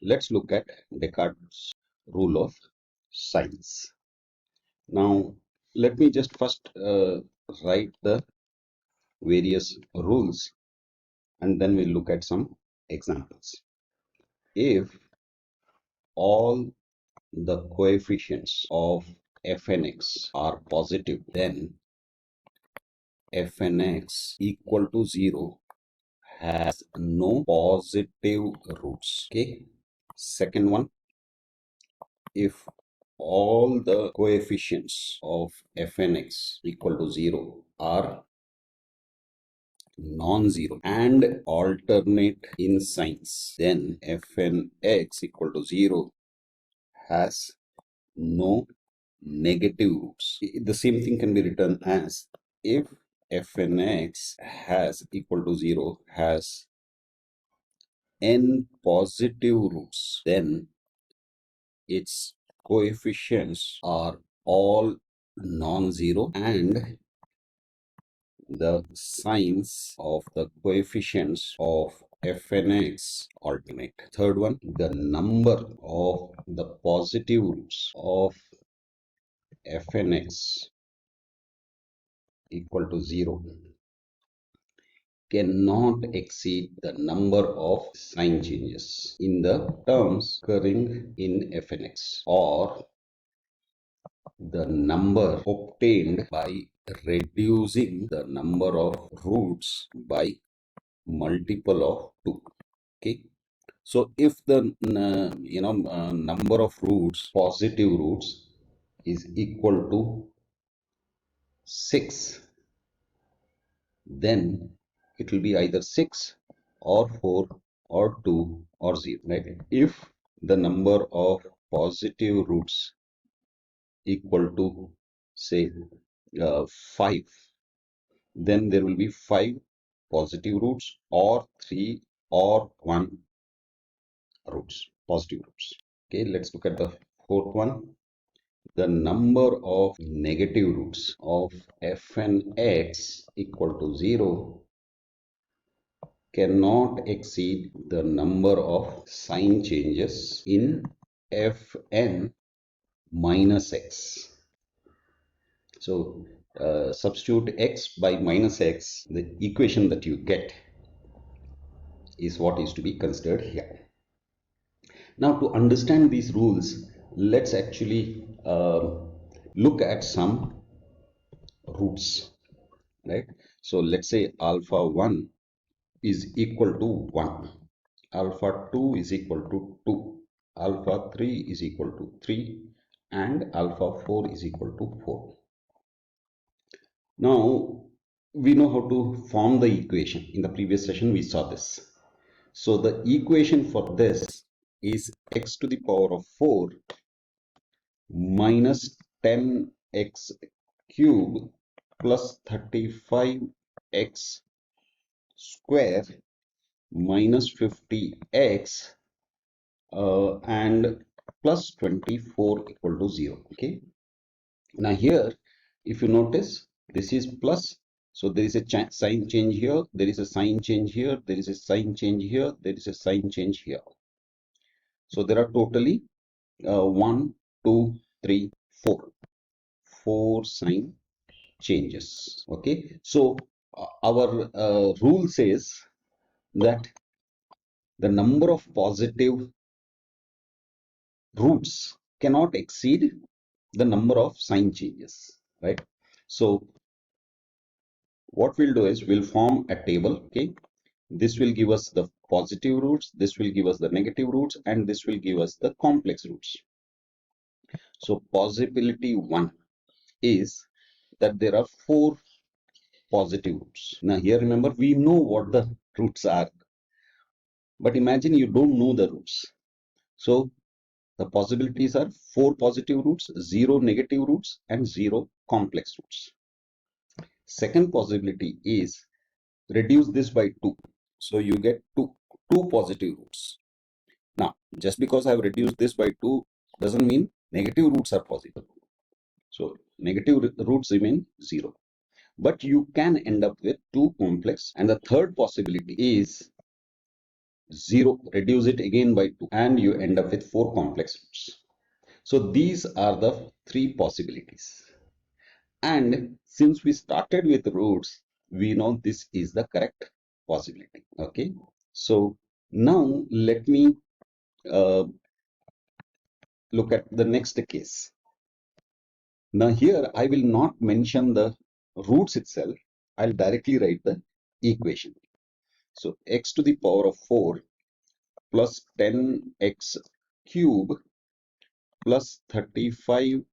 Let's look at Descartes' rule of signs. Now, let me just first write the various rules and then we'll look at some examples. If all the coefficients of fnx are positive, then fnx equal to 0 has no positive roots. Okay. Second one, if all the coefficients of fnx equal to 0 are non-zero and alternate in signs, then fnx equal to 0 has no negative roots. The same thing can be written as if fnx has equal to 0 has n positive roots, then its coefficients are all non-zero and the signs of the coefficients of fnx alternate. Third one, the number of the positive roots of fnx equal to 0 cannot exceed the number of sign changes in the terms occurring in fnx, or the number obtained by reducing the number of roots by multiple of 2. Okay, so if the number of roots, positive roots, is equal to 6, then it will be either 6 or 4 or 2 or 0, right? If the number of positive roots equal to say 5, then there will be 5 positive roots or 3 or 1 roots, positive roots. Okay, let's look at the fourth one. The number of negative roots of fnx equal to 0 cannot exceed the number of sign changes in fn minus x. So substitute x by minus x, the equation that you get is what is to be considered here. Now, to understand these rules, let's actually look at some roots, right? So let's say alpha 1 is equal to 1, alpha 2 is equal to 2, alpha 3 is equal to 3, and alpha 4 is equal to 4. Now, we know how to form the equation. In the previous session, we saw this. So the equation for this is x to the power of 4 minus 10x cube plus 35x square minus 50x and plus 24 equal to 0. Okay. Now here, if you notice, this is plus. So there is a sign change here, there is a sign change here, there is a sign change here, there is a sign change here. So there are totally 1, 2, 3, 4. 4 sign changes. Okay. So our rule says that the number of positive roots cannot exceed the number of sign changes, right? So what we'll do is we'll form a table. Okay, this will give us the positive roots, this will give us the negative roots, and this will give us the complex roots. So possibility 1 is that there are 4 positive roots. Now here, remember, we know what the roots are, but imagine you don't know the roots. So the possibilities are 4 positive roots, 0 negative roots, and 0 complex roots. Second possibility is reduce this by 2. So you get two positive roots. Now, just because I have reduced this by 2 doesn't mean negative roots are positive. So negative roots remain 0. But you can end up with 2 complex. And the third possibility is 0, reduce it again by 2, and you end up with 4 complex roots. So these are the 3 possibilities. And since we started with roots, we know this is the correct possibility. Okay. So now let me uh, look at the next case. Now here I will not mention the roots itself. I'll directly write the equation. So x to the power of 4 plus 10x cube plus 35x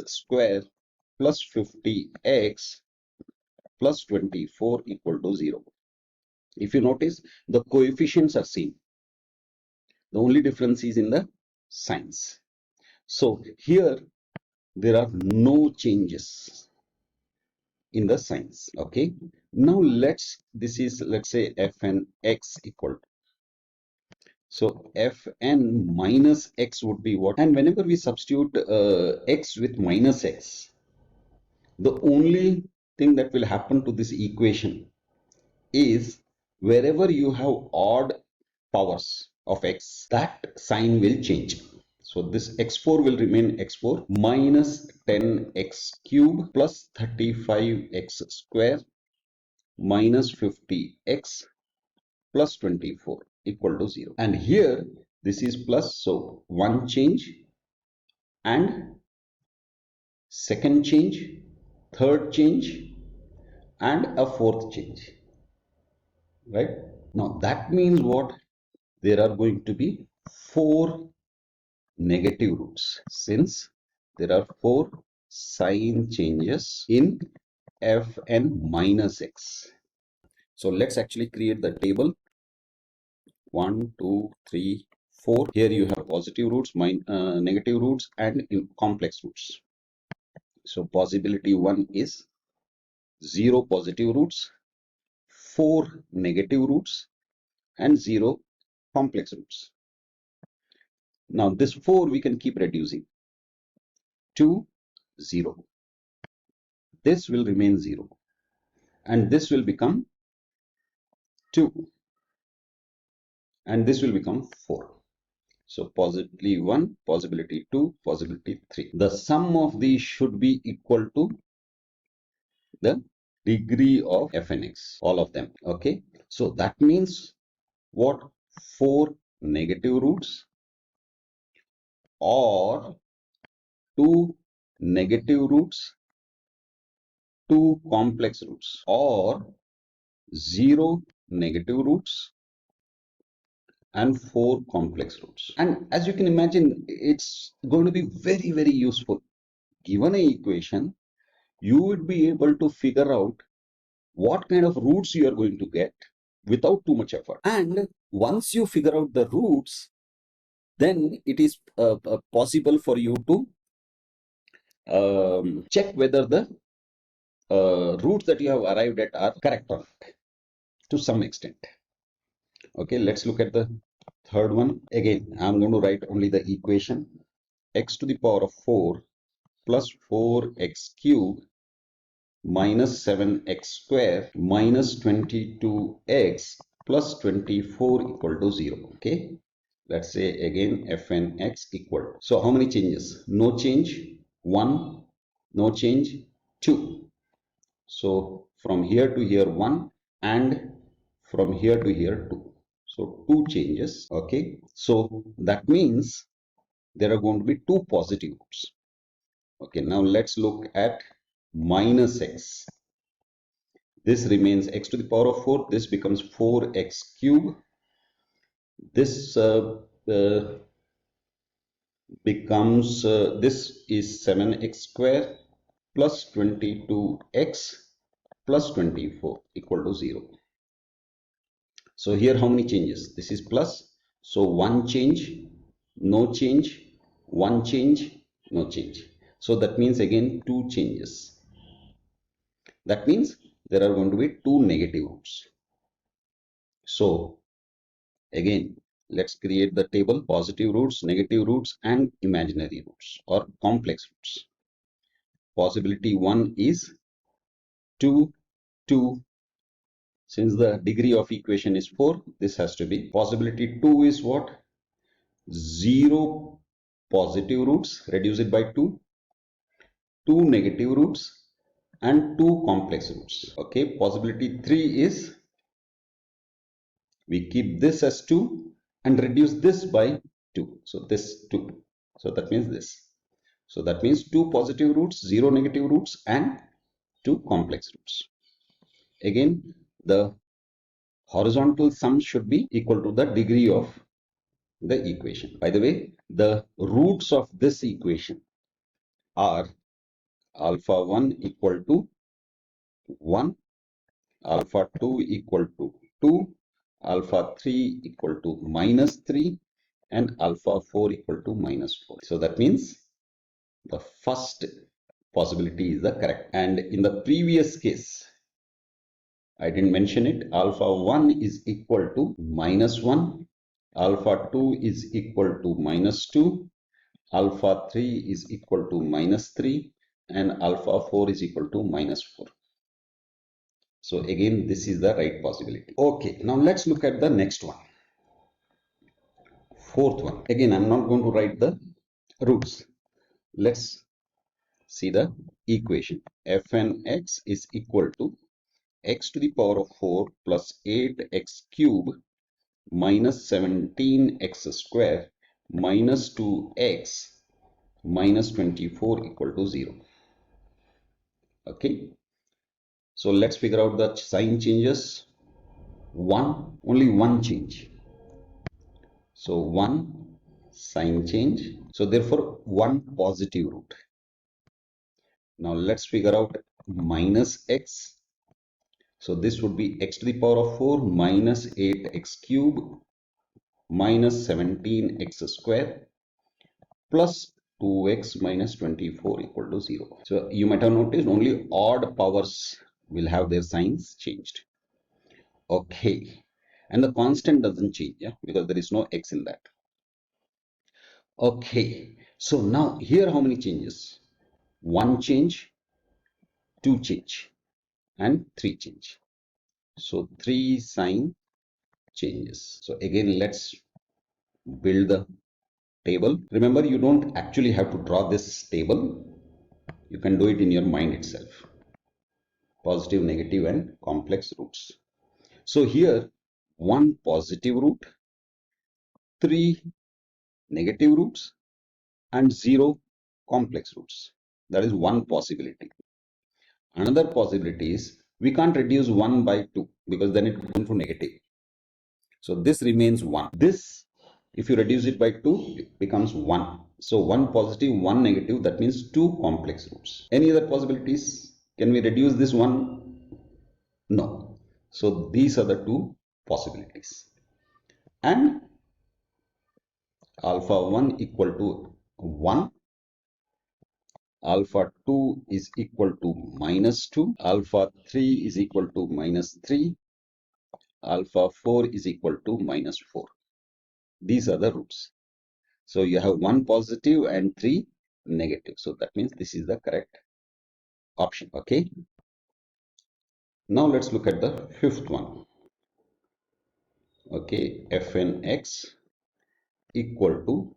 square plus 50x plus 24 equal to 0. If you notice, the coefficients are same. The only difference is in the signs. So here there are no changes in the signs. Okay. Now this is, let's say, fn x equal to. So fn minus x would be what? And whenever we substitute x with minus x, the only thing that will happen to this equation is wherever you have odd powers of x, that sign will change. So this x4 will remain x4 minus 10x cube plus 35x square minus 50x plus 24 equal to 0. And here this is plus, so one change and second change, third change, and a fourth change. Right? Now that means what? There are going to be 4 negative roots, since there are 4 sign changes in fn minus x. So let's actually create the table. 1, 2, 3, 4. Here you have positive roots, negative roots, and complex roots. So possibility 1 is 0 positive roots, 4 negative roots, and 0 complex roots. Now this 4 we can keep reducing to 0. This will remain 0, and this will become 2, and this will become 4. So possibility 1, possibility 2, possibility 3. The sum of these should be equal to the degree of fnx, all of them. Okay. So that means what? 4 negative roots or 2 negative roots, 2 complex roots, or 0 negative roots and 4 complex roots. And as you can imagine, it's going to be very, very useful. Given an equation, you would be able to figure out what kind of roots you are going to get without too much effort. And once you figure out the roots, then it is possible for you to check whether the roots that you have arrived at are correct or not to some extent. Okay, let's look at the third one. Again, I'm going to write only the equation. X to the power of 4 plus 4x cube minus 7x square minus 22x plus 24 equal to 0. Okay, let's say again fn x equal to. So how many changes? No change, 1, no change, 2. So from here to here 1, and from here to here 2. So 2 changes. Okay, so that means there are going to be 2 positive roots. Okay, now let's look at minus x. This remains x to the power of 4. This becomes 4x cube. This becomes, this is 7x square plus 22x plus 24 equal to 0. So here how many changes? This is plus. So one change, no change, one change, no change. So that means again 2 changes. That means there are going to be 2 negative roots. So again, let's create the table: positive roots, negative roots, and imaginary roots or complex roots. Possibility 1 is 2, 2, Since the degree of equation is 4, this has to be. Possibility 2 is what? 0 positive roots, reduce it by 2, 2 negative roots, and 2 complex roots. Okay, possibility 3 is we keep this as 2 and reduce this by 2. So this 2. So that means this. So that means 2 positive roots, 0 negative roots, and 2 complex roots. Again, the horizontal sum should be equal to the degree of the equation. By the way, the roots of this equation are alpha 1 equal to 1, alpha 2 equal to 2, alpha 3 equal to minus 3, and alpha 4 equal to minus 4. So that means the first possibility is the correct. And in the previous case, I didn't mention it, alpha 1 is equal to minus 1, alpha 2 is equal to minus 2, alpha 3 is equal to minus 3, and alpha 4 is equal to minus 4. So again, this is the right possibility. Okay, now let's look at the next one. Fourth one. Again, I'm not going to write the roots. Let's see the equation. Fn x is equal to x to the power of 4 plus 8x cube minus 17x square minus 2x minus 24 equal to 0. Okay. So let's figure out the sign changes. Only one change. So one sign change. So therefore one positive root. Now let's figure out minus x. So this would be x to the power of 4 minus 8x cube minus 17x square plus 2x minus 24 equal to 0. So you might have noticed only odd powers will have their signs changed. Okay. And the constant doesn't change, yeah, because there is no x in that. Okay. So now here how many changes? One change, two change, and three change. So three sign changes. So again, let's build the table. Remember, you don't actually have to draw this table. You can do it in your mind itself. Positive, negative, and complex roots. So here, one positive root, three negative roots, and 0 complex roots. That is one possibility. Another possibility is we can't reduce 1 by 2 because then it goes to negative. So this remains 1. This, if you reduce it by 2, it becomes 1. So 1 positive, 1 negative, that means 2 complex roots. Any other possibilities? Can we reduce this 1? No. So these are the two possibilities. And alpha 1 equal to 1, alpha 2 is equal to minus 2, alpha 3 is equal to minus 3, alpha 4 is equal to minus 4. These are the roots. So you have 1 positive and 3 negative. So that means this is the correct option. Okay. Now let's look at the fifth one. Okay. Fn x equal to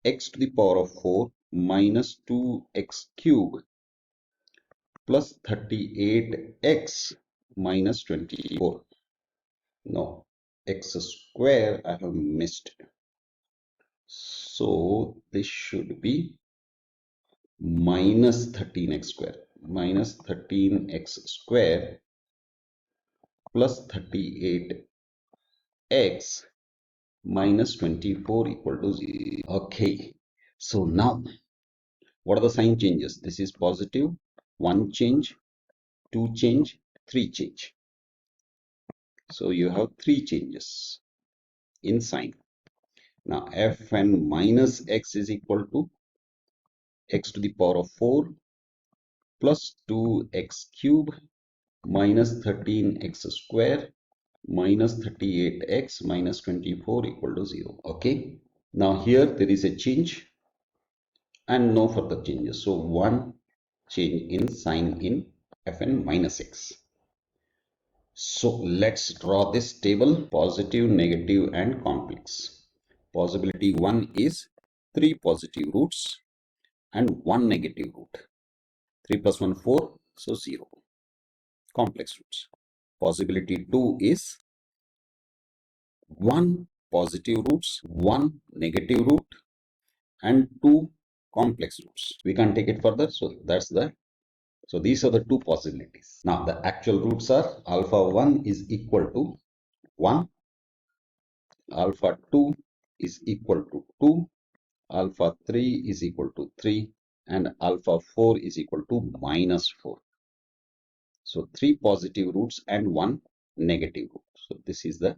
x to the power of 4 minus 2x cube plus 38x minus 24. No, x square I have missed. So this should be minus 13x square. Minus 13x square plus 38x minus 24 equal to 0. Okay. So now, what are the sign changes? This is positive. 1 change, 2 change, 3 change. So you have 3 changes in sign. Now fn minus x is equal to x to the power of 4 plus 2x cube minus 13x square minus 38x minus 24 equal to 0. Okay. Now here there is a change and no further changes. So one change in sign in fn minus x. So let's draw this table: positive, negative, and complex. Possibility 1 is 3 positive roots and 1 negative root. 3 plus 1, 4, so 0. Complex roots. Possibility 2 is 1 positive roots, 1 negative root, and 2 complex roots. We can take it further, so these are the two possibilities. Now the actual roots are: alpha 1 is equal to 1, alpha 2 is equal to 2, alpha 3 is equal to 3, and alpha 4 is equal to minus 4. So 3 positive roots and 1 negative root. So this is the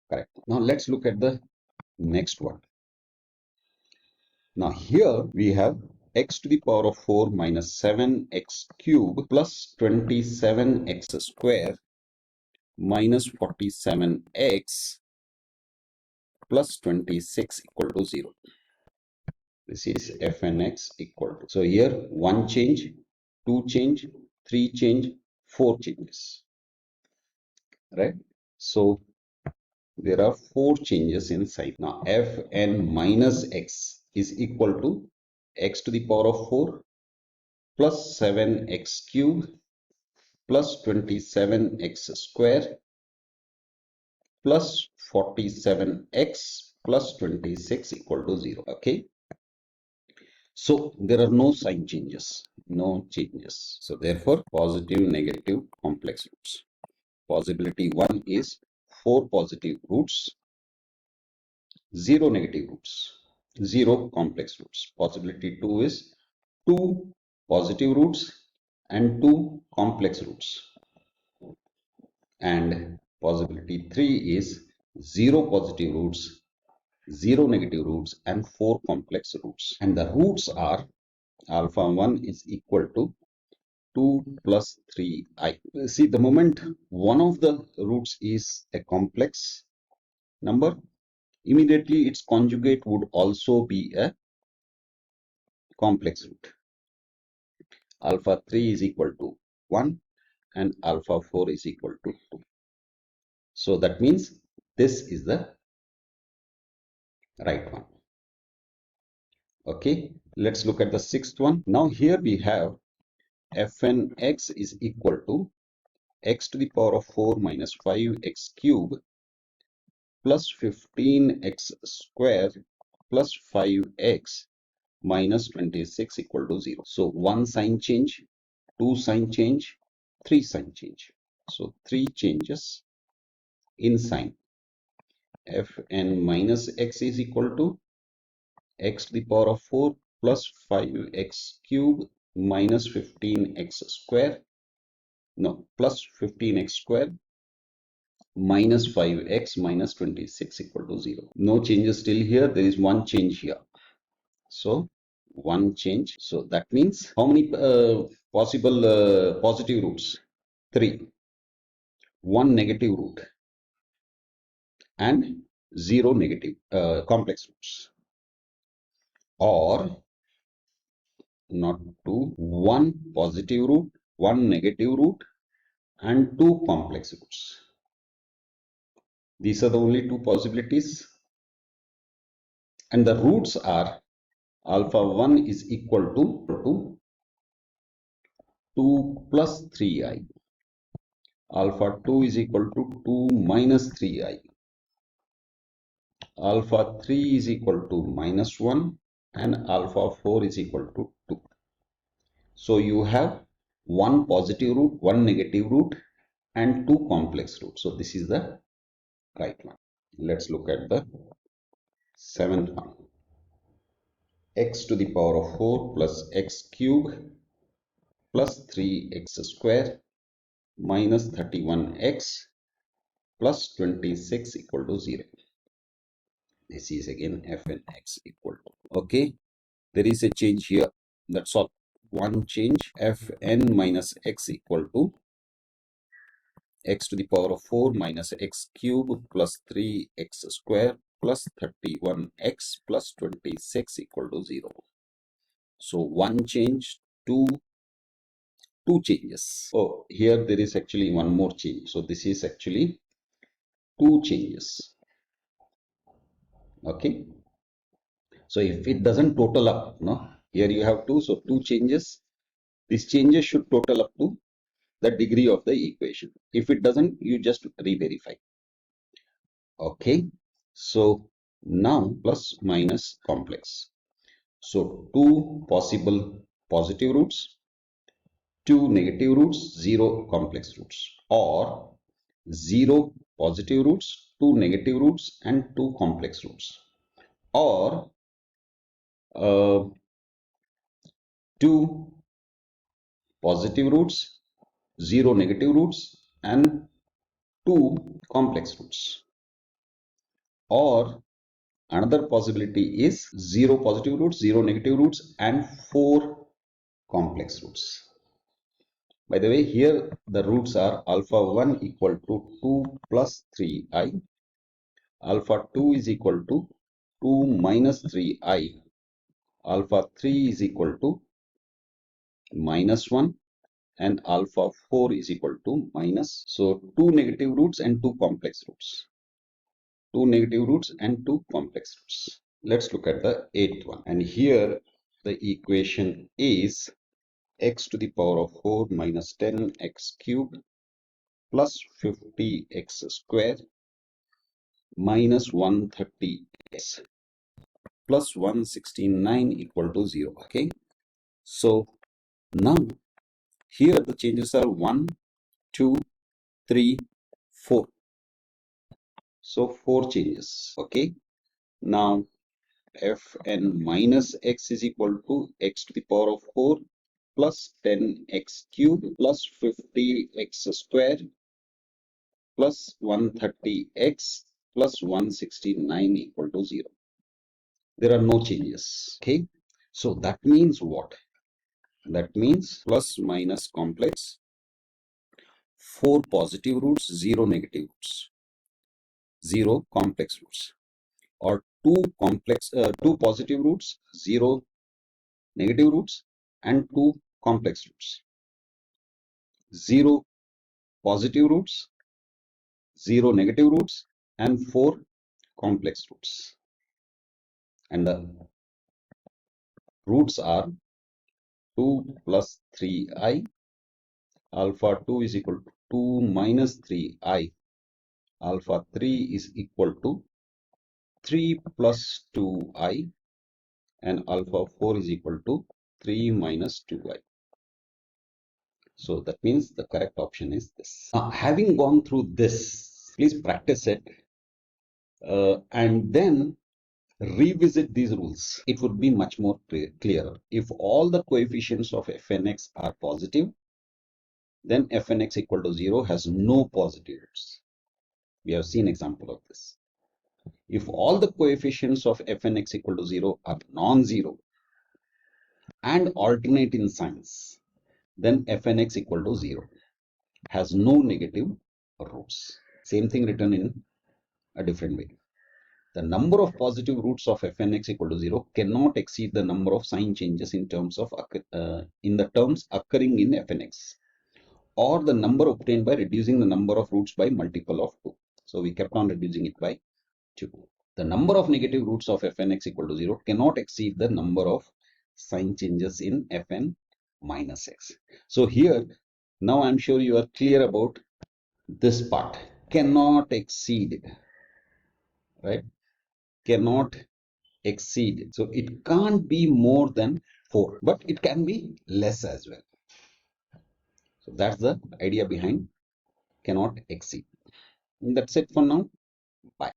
correct. Now let's look at the next one. Now here we have x to the power of 4 minus 7x cube plus 27x square minus 47x plus 26 equal to 0. This is fnx equal to. So here 1 change, 2 change, 3 change, 4 changes. Right? So there are 4 changes in sign. Now fn minus x is equal to x to the power of 4 plus 7x cube plus 27x square plus 47x plus 26 equal to 0. Okay. So there are no sign changes, no changes. So therefore positive, negative, complex roots. Possibility 1 is 4 positive roots, 0 negative roots, 0 complex roots. Possibility 2 is 2 positive roots and 2 complex roots. And possibility 3 is 0 positive roots, 0 negative roots, and 4 complex roots. And the roots are: alpha 1 is equal to 2 plus 3i. See, the moment one of the roots is a complex number, immediately its conjugate would also be a complex root. Alpha 3 is equal to 1 and alpha 4 is equal to 2. So that means this is the right one. Okay, let's look at the sixth one. Now here we have fnx is equal to x to the power of 4 minus 5x cube plus 15x square plus 5x minus 26 equal to 0. So 1 sign change, 2 sign change, 3 sign change. So 3 changes in sign. Fn minus x is equal to x to the power of 4 plus 5x cube minus 15x square, no, plus 15x square minus 5x minus 26 equal to 0. No changes still here. There is one change here. So one change. So that means how many possible positive roots? 3. 1 negative root and 0 negative complex roots. Or not 2, 1 positive root, 1 negative root, and 2 complex roots. These are the only 2 possibilities. And the roots are: alpha 1 is equal to 2 plus 3i. Alpha 2 is equal to 2 minus 3i. Alpha 3 is equal to minus 1 and alpha 4 is equal to 2. So you have 1 positive root, 1 negative root, and 2 complex roots. So this is the right one. Let's look at the seventh one. X to the power of 4 plus x cube plus 3x square minus 31x plus 26 equal to 0. This is again fnx equal to. Okay, there is a change here. That's all. One change. Fn minus x equal to x to the power of 4 minus x cube plus 3x square plus 31x plus 26 equal to 0. So one change, 2 two changes. Oh, here there is actually one more change. So this is actually two changes. Okay. So if it doesn't total up, no, here you have two, so two changes. These changes should total up to the degree of the equation. If it doesn't, you just re-verify. Okay. So now plus minus complex. So two possible positive roots, two negative roots, zero complex roots, or zero positive roots, two negative roots, and two complex roots, or two positive roots, zero negative roots, and two complex roots, or another possibility is zero positive roots, zero negative roots, and four complex roots. By the way, here the roots are alpha 1 equal to 2 plus 3i, alpha 2 is equal to 2 minus 3i, alpha 3 is equal to minus 1, and alpha 4 is equal to minus. So two negative roots and two complex roots. Two negative roots and two complex roots. Let's look at the eighth one. And here the equation is x to the power of 4 minus 10x cubed plus 50x square minus 130x plus 169 equal to 0. Okay. So now here the changes are 1, 2, 3, 4. So 4 changes. Okay. Now fn minus x is equal to x to the power of 4 plus 10x cube plus 50x square plus 130x plus 169 equal to 0. There are no changes. Okay. So that means what? That means plus minus complex, 4 positive roots, 0 negative roots, 0 complex roots, or two positive roots, 0 negative roots, and 2 complex roots, 0 positive roots, 0 negative roots, and 4 complex roots. And the roots are 2 plus 3i, alpha 2 is equal to 2 minus 3i, alpha 3 is equal to 3 plus 2i, and alpha 4 is equal to 3 minus 2i. So that means the correct option is this. Now, having gone through this, please practice it and then revisit these rules. It would be much more clearer. If all the coefficients of fnx are positive, then fnx equal to 0 has no positive roots. We have seen example of this. If all the coefficients of fnx equal to 0 are non-zero and alternate in signs, then fnx equal to 0 has no negative roots. Same thing written in a different way. The number of positive roots of fnx equal to 0 cannot exceed the number of sign changes in terms of in the terms occurring in fnx, or the number obtained by reducing the number of roots by multiple of 2. So we kept on reducing it by 2. The number of negative roots of fnx equal to 0 cannot exceed the number of sign changes in fn minus x. So here, now I'm sure you are clear about this part. Cannot exceed, right? Cannot exceed. So it can't be more than 4, but it can be less as well. So that's the idea behind cannot exceed. And that's it for now. Bye.